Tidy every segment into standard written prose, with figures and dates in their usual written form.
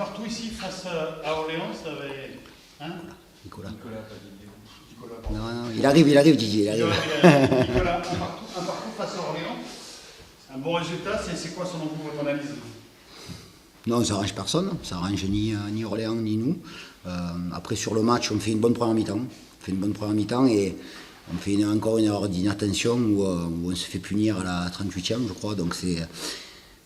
partout ici face à Orléans, ça va être... Hein Nicolas. pas Didier. Nicolas, Non, il arrive Didier, il arrive. Nicolas, un partout face à Orléans. Un bon résultat, c'est quoi selon vous votre analyse? Non, ça arrange personne, ça arrange ni Orléans ni nous. Après sur le match, on fait une bonne première mi-temps. Et on fait encore une erreur d'inattention où on se fait punir à la 38e, je crois. Donc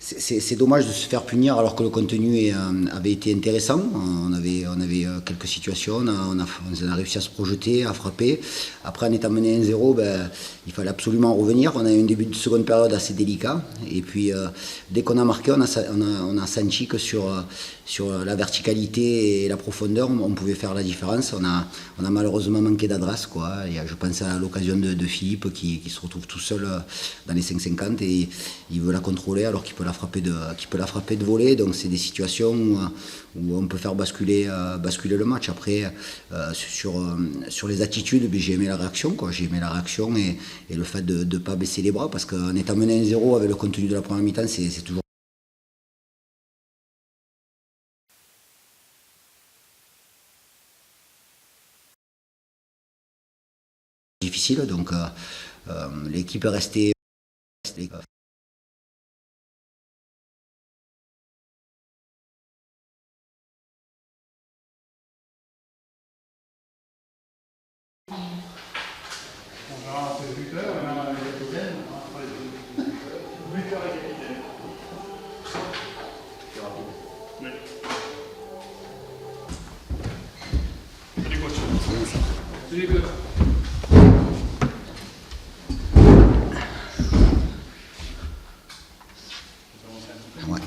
c'est dommage de se faire punir alors que le contenu avait été intéressant. On avait quelques situations, on a réussi à se projeter, à frapper. Après, en étant mené 1-0, il fallait absolument revenir. On a eu un début de seconde période assez délicat. Et puis, dès qu'on a marqué, on a senti que sur la verticalité et la profondeur, on pouvait faire la différence. On a malheureusement manqué d'adresse, quoi. Et je pense à l'occasion de Philippe qui se retrouve tout seul dans les 5,50 et il veut la contrôler alors qu'il peut la frapper de volée. Donc c'est des situations où on peut faire basculer le match. Après, sur les attitudes, j'ai aimé la réaction, quoi. J'ai aimé la réaction et le fait de ne pas baisser les bras, parce qu'en étant mené 1-0 avec le contenu de la première mi-temps, c'est toujours difficile. Donc l'équipe est restée. On verra un peu le buteur, on verra le capitaine. Buteur et capitaine. Oui. Salut coach. Salut coach. Ouais.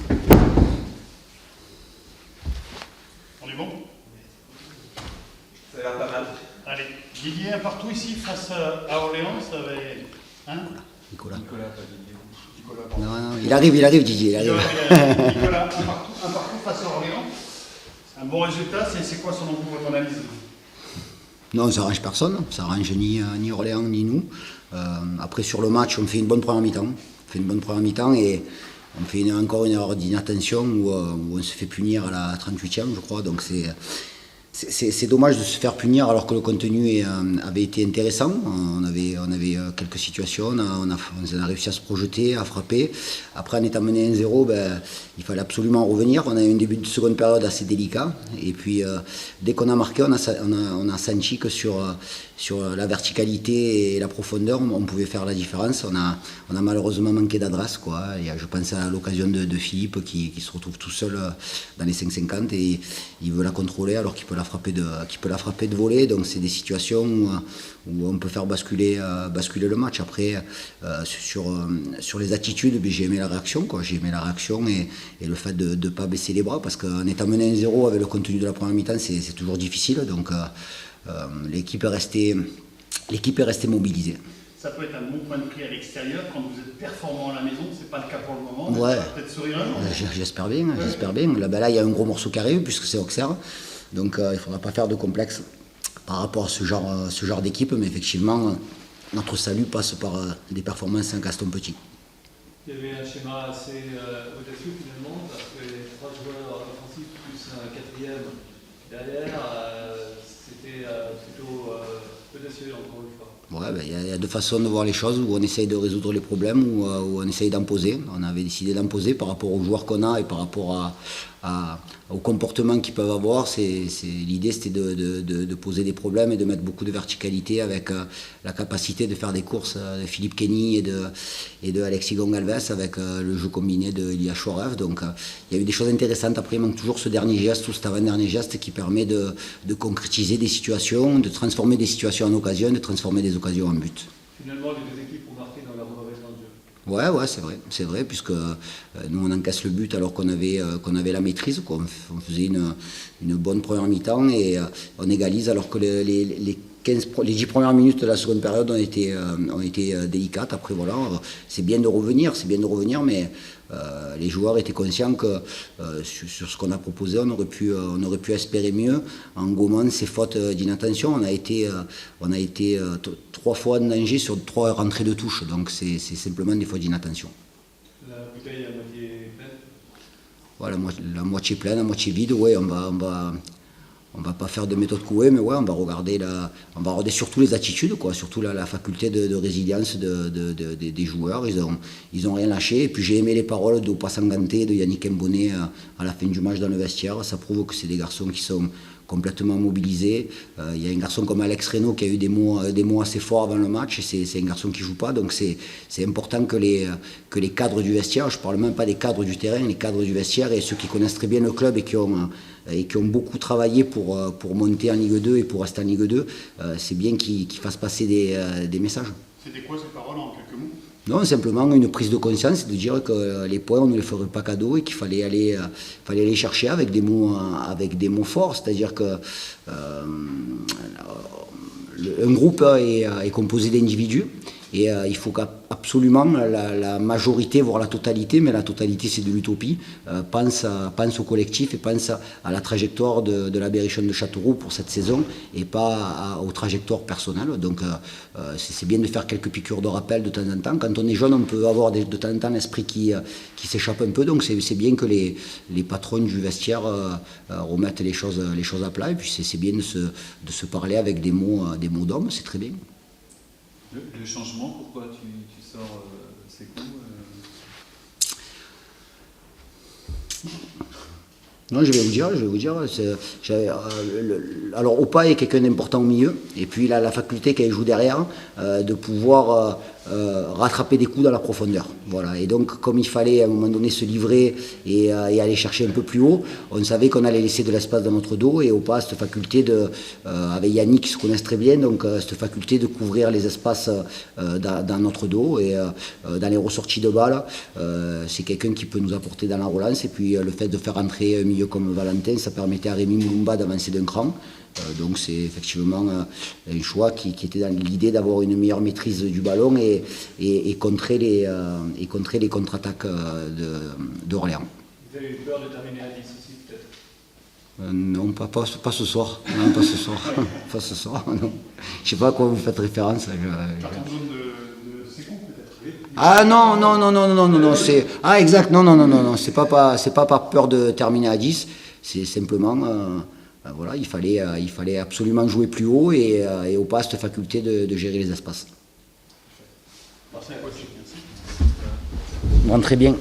On est bon? Ça a l'air pas mal. Allez, Didier, un partout ici face à Orléans, ça va être... Hein Nicolas. Pas Didier. Non, il arrive Didier, il arrive. Nicolas, un partout face à Orléans. Un bon résultat, c'est quoi selon vous votre analyse? Non, ça arrange personne, ça arrange ni Orléans ni nous. Après sur le match, on fait une bonne première mi-temps. Et on fait encore une erreur d'inattention où on se fait punir à la 38e, je crois. Donc c'est dommage de se faire punir alors que le contenu avait été intéressant. On avait quelques situations, on a réussi à se projeter, à frapper. Après, en étant mené 1-0, il fallait absolument revenir. On a eu un début de seconde période assez délicat. Et puis, dès qu'on a marqué, on a senti que sur la verticalité et la profondeur, on pouvait faire la différence. On a malheureusement manqué d'adresse, quoi. Et je pense à l'occasion de Philippe qui se retrouve tout seul dans les 5,50 et il veut la contrôler alors qu'il peut la frapper de volée. Donc c'est des situations où on peut faire basculer le match. Après, sur les attitudes, j'ai aimé la réaction, quoi. J'ai aimé la réaction et le fait de ne pas baisser les bras, parce qu'en étant mené 1-0 avec le contenu de la première mi-temps, c'est toujours difficile. Donc l'équipe est restée mobilisée. Ça peut être un bon point de prix à l'extérieur quand vous êtes performant à la maison, c'est pas le cas pour le moment. Ouais. Ça va peut-être sourire un jour. J'espère bien. Là, il y a un gros morceau qui arrive puisque c'est Auxerre. Donc il ne faudra pas faire de complexe par rapport à ce genre d'équipe, mais effectivement, notre salut passe par des performances à Gaston Petit. Il y avait un schéma assez audacieux finalement, parce que les 3 joueurs offensifs plus un 4e derrière, c'était plutôt audacieux encore une fois. Ouais, y a deux façons de voir les choses, où on essaye de résoudre les problèmes, ou où on essaye d'imposer. On avait décidé d'imposer par rapport aux joueurs qu'on a et par rapport au comportement qu'ils peuvent avoir. L'idée, c'était de poser des problèmes et de mettre beaucoup de verticalité avec la capacité de faire des courses de Philippe Kenny et de Alexis Gonçalves avec le jeu combiné de Elia Chorev. Donc il y a eu des choses intéressantes. Après, il manque toujours ce dernier geste ou cet avant-dernier geste qui permet de concrétiser des situations, de transformer des situations en occasions, de transformer des occasions en but. Finalement, les deux équipes ont marqué dans leur mauvais temps de jeu. Ouais, c'est vrai, puisque nous on encaisse le but alors qu'on avait la maîtrise, quoi. On faisait une bonne première mi-temps et on égalise alors que les 10 premières minutes de la seconde période ont été délicates. Après voilà, c'est bien de revenir, mais les joueurs étaient conscients que sur ce qu'on a proposé, on aurait pu espérer mieux en gommant ces fautes d'inattention. On a été 3 fois en danger sur 3 rentrées de touche, donc c'est simplement des fautes d'inattention. La bouteille à moitié pleine. voilà, la moitié pleine, la moitié vide, ouais, on va pas faire de méthode couée, mais ouais, on va regarder surtout les attitudes, quoi, surtout la faculté de résilience des joueurs. Ils ont rien lâché. Et puis j'ai aimé les paroles d'Opa Sanganté, de Yannick Mbonné à la fin du match dans le vestiaire. Ça prouve que c'est des garçons qui sont complètement mobilisés. Il y a un garçon comme Alex Reynaud qui a eu des mots assez forts avant le match, et c'est un garçon qui joue pas, donc c'est important que les cadres du vestiaire, je parle même pas des cadres du terrain, les cadres du vestiaire et ceux qui connaissent très bien le club et qui ont beaucoup travaillé pour monter en Ligue 2 et pour rester en Ligue 2, c'est bien qu'ils fassent passer des messages. C'était quoi ces paroles en quelques mots? Non, simplement une prise de conscience, de dire que les points, on ne les ferait pas cadeau et qu'il fallait aller chercher avec des mots forts. C'est-à-dire que un groupe est composé d'individus et il faut qu'absolument la majorité, voire la totalité, mais la totalité c'est de l'utopie, pense au collectif et pense à la trajectoire de la Berrichonne de Châteauroux pour cette saison et pas aux trajectoires personnelles. Donc c'est bien de faire quelques piqûres de rappel de temps en temps. Quand on est jeune, on peut avoir de temps en temps l'esprit qui s'échappe un peu, donc c'est bien que les patrons du vestiaire remettent les choses à plat, et puis c'est bien de se parler avec des mots d'hommes, c'est très bien. Le changement, pourquoi tu sors ces coups Non, je vais vous dire. Alors, Opa est quelqu'un d'important au milieu, et puis il a la faculté quand il joue derrière de pouvoir rattraper des coups dans la profondeur. Voilà. Et donc, comme il fallait à un moment donné se livrer et aller chercher un peu plus haut, on savait qu'on allait laisser de l'espace dans notre dos, et Opa a cette faculté avec Yannick, qui se connaissent très bien, donc cette faculté de couvrir les espaces dans notre dos et dans les ressorties de balles. C'est quelqu'un qui peut nous apporter dans la relance, et puis le fait de faire entrer un milieu comme Valentin, ça permettait à Rémi Moulumba d'avancer d'un cran. Donc c'est effectivement un choix qui était dans l'idée d'avoir une meilleure maîtrise du ballon et contrer les contre-attaques d'Orléans. Vous avez eu peur de terminer à 10 aussi, peut-être Non, pas ce soir. Non, pas ce soir. Pas ce soir, non. Je sais pas à quoi vous faites référence. Par contre, zone de séquence peut-être. Ah non, c'est... Ah exact, non, c'est pas par peur de terminer à 10, c'est simplement... voilà, il fallait absolument jouer plus haut et Opa a cette faculté de gérer les espaces. Merci à coach. Bon, très bien.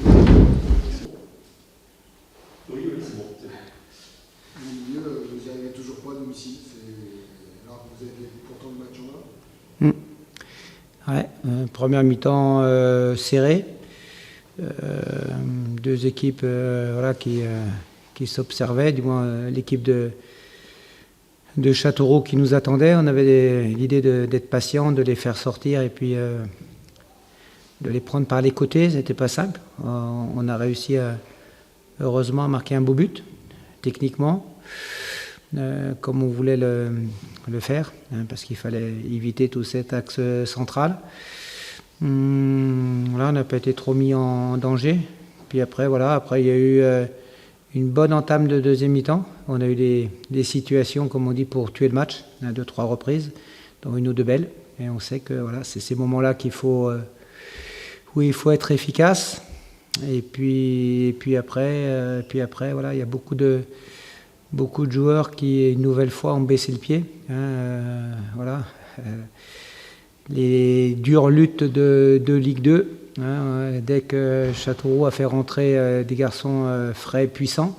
Oui, c'est bon. Au milieu, vous n'y arrivez toujours pas à domicile, alors que vous avez pourtant le match en main. Ouais, première mi-temps serrée. Deux équipes voilà, qui s'observaient, du moins l'équipe de Châteauroux qui nous attendait. On avait l'idée d'être patient, de les faire sortir et puis de les prendre par les côtés. C'était pas simple. On a réussi heureusement à marquer un beau but, techniquement, comme on voulait le faire, parce qu'il fallait éviter tout cet axe central. Là, on n'a pas été trop mis en danger. Puis après, il y a eu une bonne entame de deuxième mi-temps. On a eu des situations, comme on dit, pour tuer le match, 2-3 reprises, dont une ou deux belles. Et on sait que voilà, c'est ces moments-là où il faut être efficace. Et puis après, voilà, il y a beaucoup de joueurs qui, une nouvelle fois, ont baissé le pied. Les dures luttes de Ligue 2. Dès que Châteauroux a fait rentrer des garçons frais, puissants,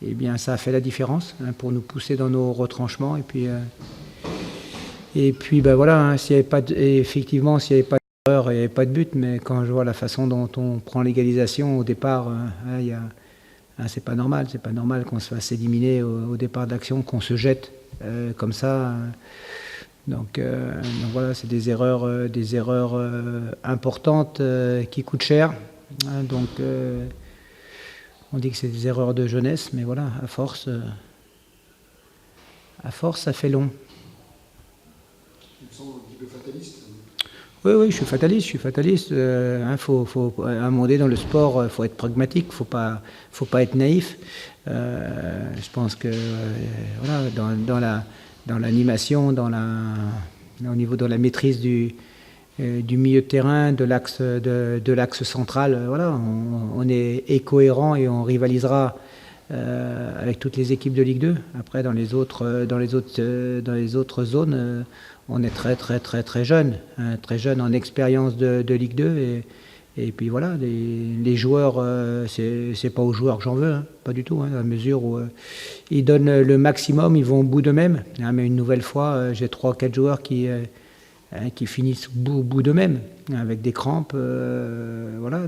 eh bien, ça a fait la différence pour nous pousser dans nos retranchements. Et puis voilà, s'il n'y avait pas effectivement, s'il n'y avait pas d'erreur, il n'y avait pas de but. Mais quand je vois la façon dont on prend l'égalisation au départ, c'est pas normal. C'est pas normal qu'on se fasse éliminer au départ de l'action, qu'on se jette comme ça. Donc voilà, c'est des erreurs importantes qui coûtent cher. Donc on dit que c'est des erreurs de jeunesse, mais voilà, à force, ça fait long. Il me semble un petit peu fataliste. Oui, je suis fataliste. Faut, à un moment donné, dans le sport, il faut être pragmatique, faut pas être naïf. Je pense que voilà, dans l'animation, au niveau de la maîtrise du milieu de terrain, de l'axe central. Voilà, on est cohérent et on rivalisera avec toutes les équipes de Ligue 2. Après, dans les autres zones, on est très jeune, hein, très jeune en expérience de Ligue 2 et puis voilà, les joueurs, c'est pas aux joueurs que j'en veux, hein, pas du tout, hein, à mesure où ils donnent le maximum, ils vont au bout d'eux-mêmes. Hein, mais une nouvelle fois, j'ai 3-4 joueurs qui finissent au bout d'eux-mêmes, avec des crampes, voilà,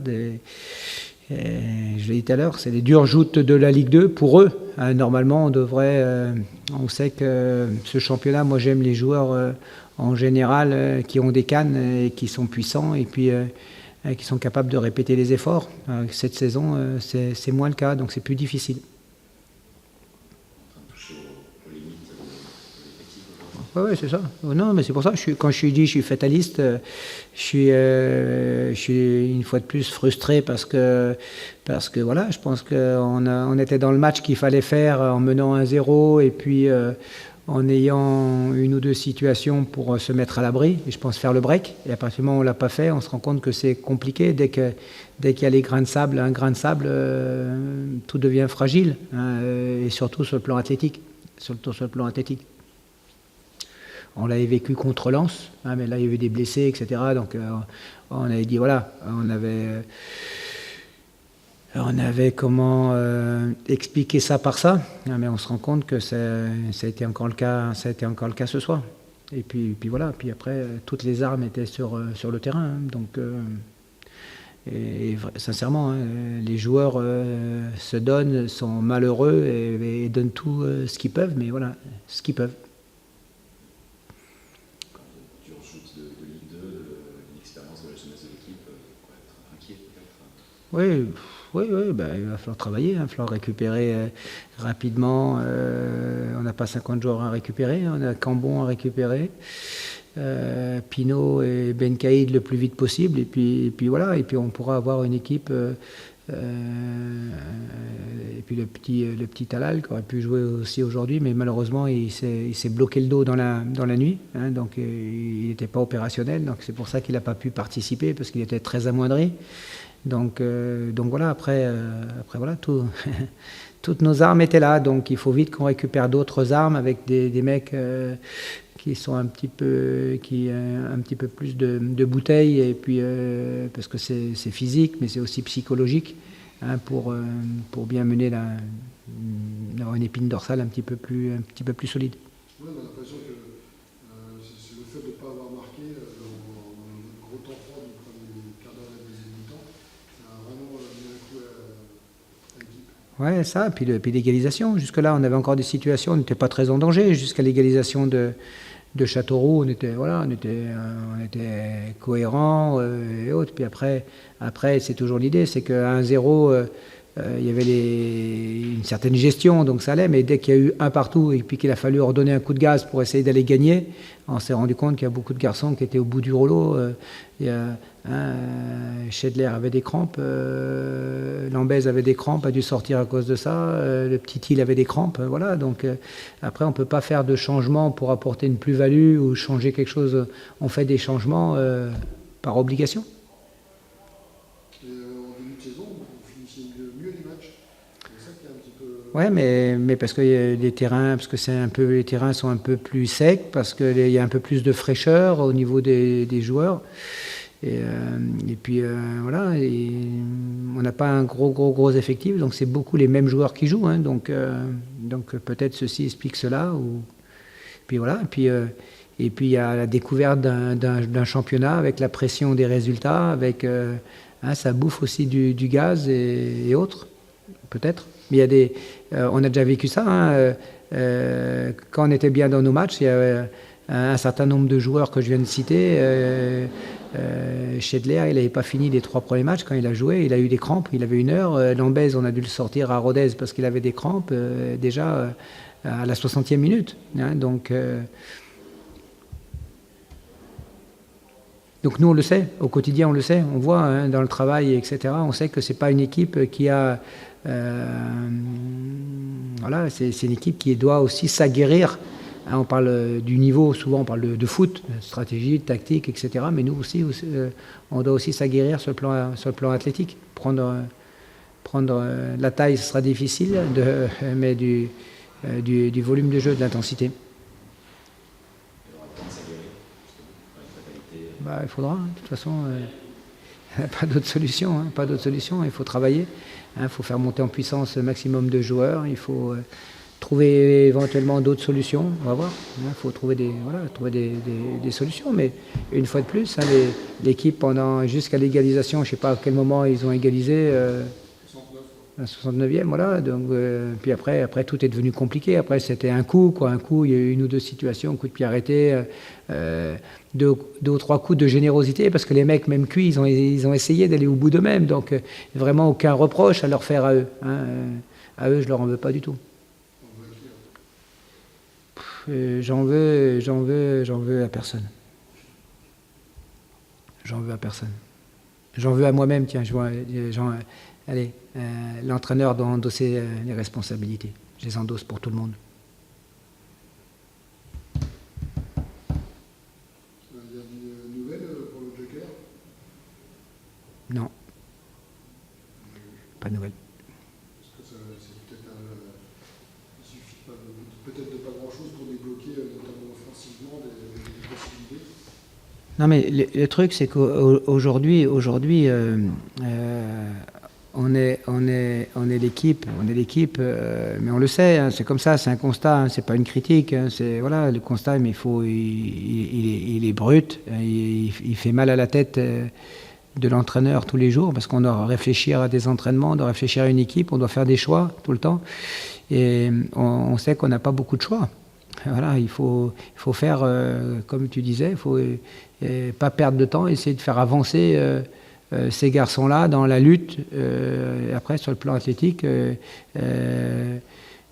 je l'ai dit tout à l'heure, c'est les dures joutes de la Ligue 2 pour eux. Hein, normalement, on sait que ce championnat, moi j'aime les joueurs en général qui ont des cannes et qui sont puissants et puis qui sont capables de répéter les efforts. Cette saison, c'est moins le cas, donc c'est plus difficile. Oui, c'est ça. Non, mais c'est pour ça, quand je suis fataliste, je suis une fois de plus frustré parce que voilà, je pense qu'on était dans le match qu'il fallait faire en menant 1-0 et puis en ayant une ou deux situations pour se mettre à l'abri, et je pense faire le break. Et à partir du moment où on ne l'a pas fait, on se rend compte que c'est compliqué. Dès qu'il y a un grain de sable, tout devient fragile, hein, et surtout sur le plan athlétique. On l'avait vécu contre Lens, hein, mais là il y avait des blessés, etc. Donc on avait dit voilà, on avait comment expliquer ça par ça, hein, mais on se rend compte que ça a été encore le cas ce soir. Et puis voilà, puis après toutes les armes étaient sur le terrain, hein, donc sincèrement, hein, les joueurs se donnent, sont malheureux et donnent tout ce qu'ils peuvent, mais voilà, ce qu'ils peuvent. Oui, ben, il va falloir travailler, il va falloir récupérer rapidement. On n'a pas 50 joueurs à récupérer, on a Cambon à récupérer, Pinot et Ben Caïd le plus vite possible, et puis voilà, et puis on pourra avoir une équipe. Et puis le petit Talal qui aurait pu jouer aussi aujourd'hui, mais malheureusement il s'est bloqué le dos dans la nuit, hein, donc il n'était pas opérationnel, donc c'est pour ça qu'il n'a pas pu participer parce qu'il était très amoindri. Donc voilà, après voilà, toutes nos armes étaient là, donc il faut vite qu'on récupère d'autres armes avec des mecs qui sont un petit peu plus de bouteilles, et puis parce que c'est physique mais c'est aussi psychologique, hein, pour bien mener d'avoir une épine dorsale un petit peu plus solide. Oui, on a l'impression que c'est le fait de ne pas avoir marqué dans le gros temps fort du premier quart d'heure de la deuxième mi-temps, ça a vraiment mis un coup à l'équipe. Ouais, ça, puis l'égalisation. Jusque-là, on avait encore des situations, on n'était pas très en danger. Jusqu'à l'égalisation de Châteauroux, on était cohérents et autres. Puis après, c'est toujours l'idée, c'est qu'à 1-0, il y avait une certaine gestion, donc ça allait, mais dès qu'il y a eu un partout et puis qu'il a fallu redonner un coup de gaz pour essayer d'aller gagner, on s'est rendu compte qu'il y a beaucoup de garçons qui étaient au bout du rouleau. Schedler avait des crampes, Lambez avait des crampes, a dû sortir à cause de ça, le petit Il avait des crampes, voilà. Donc après, on ne peut pas faire de changement pour apporter une plus-value ou changer quelque chose. On fait des changements par obligation. Ouais, mais parce que les terrains sont un peu plus secs, parce qu'il y a un peu plus de fraîcheur au niveau des joueurs. Et puis voilà, on n'a pas un gros effectif, donc c'est beaucoup les mêmes joueurs qui jouent, hein, donc peut-être ceci explique cela. Puis voilà, et puis il y a la découverte d'un championnat avec la pression des résultats, avec ça bouffe aussi du gaz et autres, peut-être. Mais il y a on a déjà vécu ça, hein, quand on était bien dans nos matchs, il y avait un certain nombre de joueurs que je viens de citer. Schedler, il n'avait pas fini les 3 premiers matchs. Quand il a joué, il a eu des crampes, il avait 1 heure. Lambez, on a dû le sortir à Rodez parce qu'il avait des crampes déjà à la 60e minute, hein, donc nous on le sait, au quotidien on le sait, on voit, hein, dans le travail, etc. On sait que c'est pas une équipe qui a voilà, c'est une équipe qui doit aussi s'aguerrir Hein, on parle du niveau, souvent on parle de foot, de stratégie, de tactique, etc. Mais nous aussi, on doit aussi s'aguerrir sur le plan athlétique. Prendre la taille, ce sera difficile, mais du volume de jeu, de l'intensité. Il faudra, hein, de toute façon, pas d'autre solution, hein, pas d'autre solution. Il faut travailler, il faut faire monter en puissance le maximum de joueurs, il faut trouver éventuellement d'autres solutions, on va voir. Il faut trouver des solutions, mais une fois de plus, hein, l'équipe jusqu'à l'égalisation, je ne sais pas à quel moment ils ont égalisé. La 69e, voilà. Donc, puis après, tout est devenu compliqué. Après, c'était un coup, il y a eu une ou deux situations, coup de pied arrêté, deux ou trois coups de générosité, parce que les mecs, même cuits, ils ont essayé d'aller au bout d'eux-mêmes. Donc, vraiment aucun reproche à leur faire à eux. Hein. À eux, je leur en veux pas du tout. J'en veux à personne. J'en veux à personne. J'en veux à moi-même, tiens. Allez, l'entraîneur doit endosser les responsabilités. Je les endosse pour tout le monde. Il y a des nouvelles pour le Joker? Non. Pas de nouvelles. Parce que c'est peut-être il suffit peut-être de pas grand-chose pour débloquer, notamment offensivement, des possibilités. Non, mais le truc, c'est qu'aujourd'hui, on est l'équipe, mais on le sait, hein, c'est comme ça, c'est un constat, hein, c'est pas une critique, hein, c'est voilà, le constat, mais il est brut, il fait mal à la tête de l'entraîneur tous les jours, parce qu'on doit réfléchir à des entraînements, on doit réfléchir à une équipe, on doit faire des choix tout le temps, et on sait qu'on n'a pas beaucoup de choix. Voilà, il faut faire, comme tu disais, il faut pas perdre de temps, essayer de faire avancer ces garçons-là dans la lutte. Après, sur le plan athlétique, il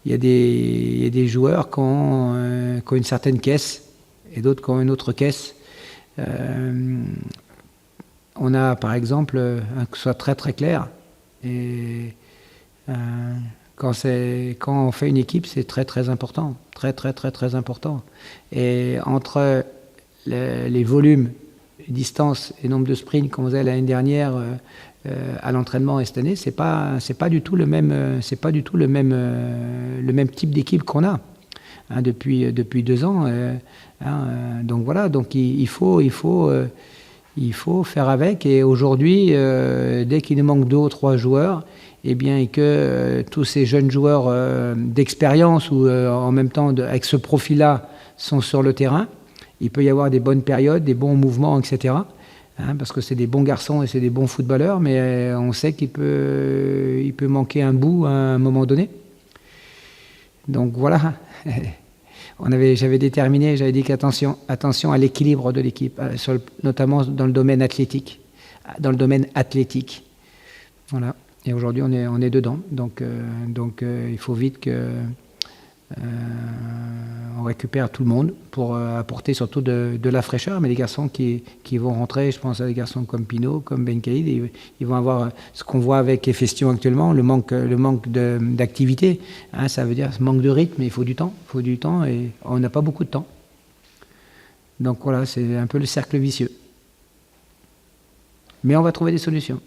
y a des joueurs qui ont une certaine caisse et d'autres qui ont une autre caisse. On a, par exemple, que ce soit très très clair, et quand on fait une équipe, c'est très très important, très très très très important. Et entre les volumes, les distances et nombre de sprints qu'on faisait l'année dernière à l'entraînement et cette année, c'est pas du tout le même type d'équipe qu'on a hein, depuis 2 ans. Donc voilà, donc il faut faire avec. Et aujourd'hui, dès qu'il nous manque 2 ou 3 joueurs, et bien et que tous ces jeunes joueurs d'expérience ou en même temps avec ce profil-là sont sur le terrain, il peut y avoir des bonnes périodes, des bons mouvements, etc. Hein, parce que c'est des bons garçons et c'est des bons footballeurs, mais on sait qu'il peut manquer un bout à un moment donné. Donc voilà, j'avais déterminé, j'avais dit qu'attention à l'équilibre de l'équipe, notamment dans le domaine athlétique. Voilà. Et aujourd'hui, on est dedans. Donc il faut vite on récupère tout le monde pour apporter surtout de la fraîcheur. Mais les garçons qui vont rentrer, je pense à des garçons comme Pinot, comme Ben Caïd, ils vont avoir ce qu'on voit avec Efestion actuellement, le manque d'activité. Hein, ça veut dire manque de rythme, il faut du temps et on n'a pas beaucoup de temps. Donc voilà, c'est un peu le cercle vicieux. Mais on va trouver des solutions.